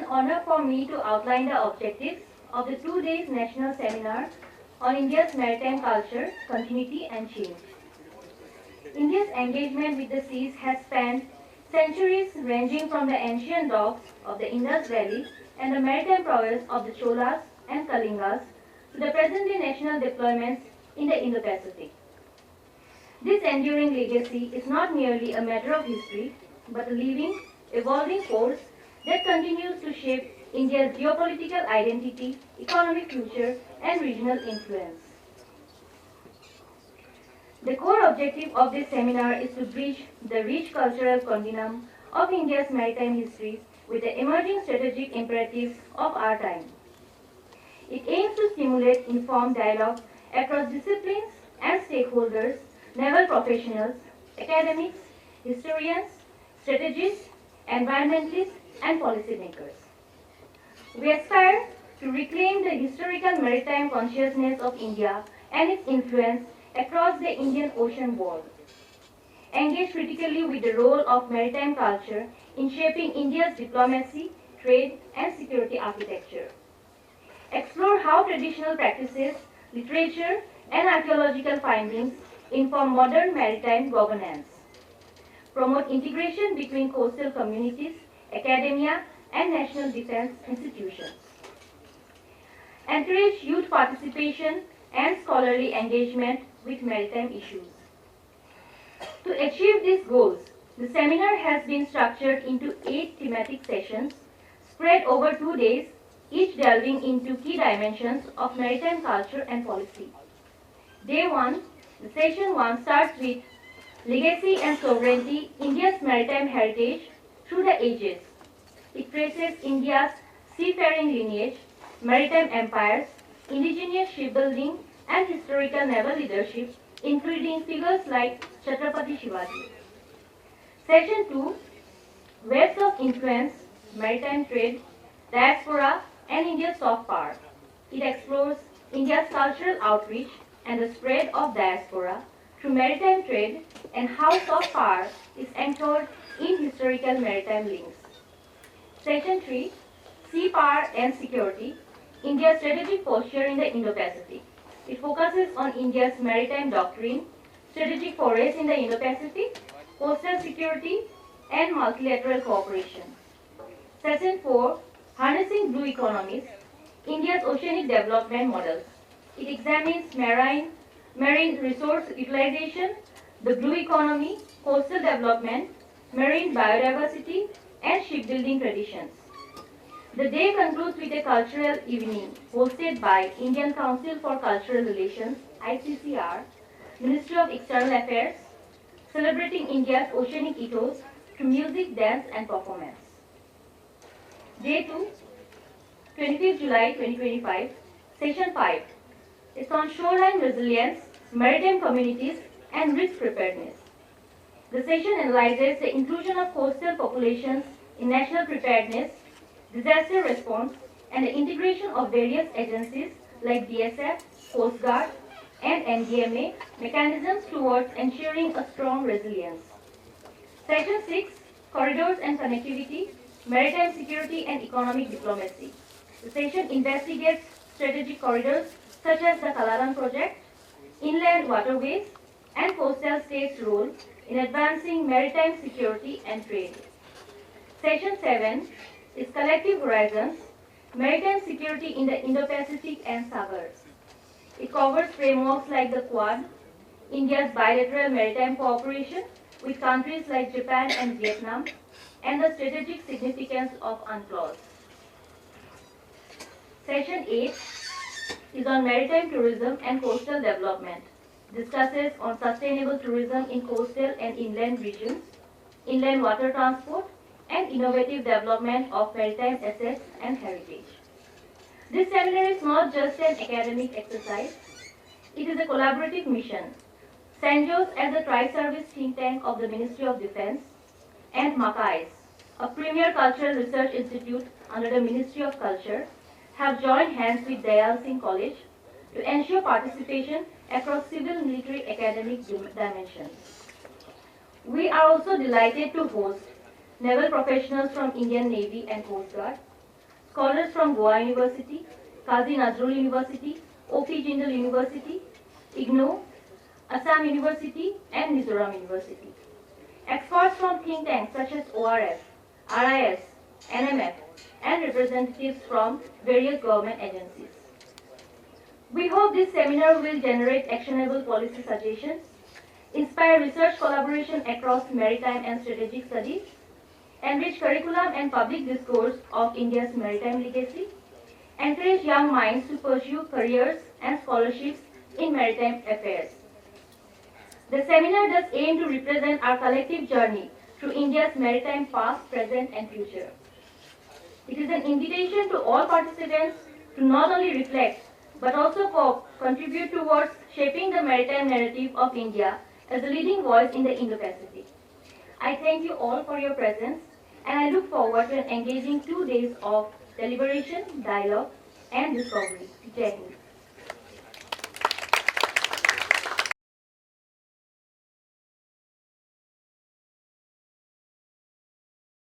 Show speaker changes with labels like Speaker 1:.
Speaker 1: an honor for me to outline the objectives of the 2 days national seminar on India's maritime culture, continuity and change. India's engagement with the seas has spanned centuries ranging from the ancient docks of the Indus Valley and the maritime prowess of the Cholas and Kalingas to the present-day national deployments in the Indo-Pacific. This enduring legacy is not merely a matter of history, but a living, evolving force that continues to shape India's geopolitical identity, economic future, and regional influence. The core objective of this seminar is to bridge the rich cultural continuum of India's maritime history with the emerging strategic imperatives of our time. It aims to stimulate informed dialogue across disciplines and stakeholders, naval professionals, academics, historians, strategists, environmentalists, and policymakers. We aspire to reclaim the historical maritime consciousness of India and its influence across the Indian Ocean world. Engage critically with the role of maritime culture in shaping India's diplomacy, trade, and security architecture. Explore how traditional practices, literature, and archaeological findings inform modern maritime governance. Promote integration between coastal communities, academia, and national defense institutions. Encourage youth participation and scholarly engagement with maritime issues. To achieve these goals, the seminar has been structured into 8 thematic sessions spread over 2 days, each delving into key dimensions of maritime culture and policy. Day 1, the session 1 starts with Legacy and Sovereignty, India's Maritime Heritage Through the Ages. It traces India's seafaring lineage, maritime empires, indigenous shipbuilding, and historical naval leadership, including figures like Chhatrapati Shivaji. Session 2, Webs of Influence, Maritime Trade, Diaspora, and India's Soft Power. It explores India's cultural outreach and the spread of diaspora through maritime trade and how soft power is anchored in historical maritime links. Session 3, Sea Power and Security, India's strategic posture in the Indo-Pacific. It focuses on India's maritime doctrine, strategic forays in the Indo-Pacific, coastal security, and multilateral cooperation. Session 4, Harnessing Blue Economies, India's Oceanic Development Models. It examines marine resource utilization, the blue economy, coastal development, marine biodiversity, and shipbuilding traditions. The day concludes with a cultural evening hosted by Indian Council for Cultural Relations, ICCR, Ministry of External Affairs, celebrating India's oceanic ethos through music, dance, and performance. Day 2, 25th July 2025, Session 5. It's on shoreline resilience, maritime communities, and risk preparedness. The session analyzes the inclusion of coastal populations in national preparedness, disaster response, and the integration of various agencies like DSF, Coast Guard, and NDMA mechanisms towards ensuring a strong resilience. Session 6, Corridors and Connectivity, Maritime Security and Economic Diplomacy. The session investigates strategic corridors such as the Kalaram project, inland waterways, and coastal states' role in advancing maritime security and trade. Session 7 is Collective Horizons, Maritime Security in the Indo-Pacific and Sagars. It covers frameworks like the Quad, India's bilateral maritime cooperation with countries like Japan and Vietnam, and the strategic significance of UNCLOS. Session 8 is on maritime tourism and coastal development. Discusses on sustainable tourism in coastal and inland regions, inland water transport, and innovative development of maritime assets and heritage. This seminar is not just an academic exercise, it is a collaborative mission. CENJOWS as a tri-service think tank of the Ministry of Defense, and MAKAIAS, a premier cultural research institute under the Ministry of Culture, have joined hands with Dayal Singh College to ensure participation across civil, military, academic dimensions. We are also delighted to host naval professionals from Indian Navy and Coast Guard, scholars from Goa University, Kazi Nazrul University, O.P. Jindal University, IGNOU, Assam University, and Mizoram University. Experts from think tanks such as ORF, RIS, NMF, and representatives from various government agencies. We hope this seminar will generate actionable policy suggestions, inspire research collaboration across maritime and strategic studies, enrich curriculum and public discourse of India's maritime legacy, encourage young minds to pursue careers and scholarships in maritime affairs. The seminar does aim to represent our collective journey through India's maritime past, present, and future. It is an invitation to all participants to not only reflect, but also contribute towards shaping the maritime narrative of India as a leading voice in the Indo-Pacific. I thank you all for your presence, and I look forward to an engaging 2 days of deliberation, dialogue, and discovery. Jai Hind.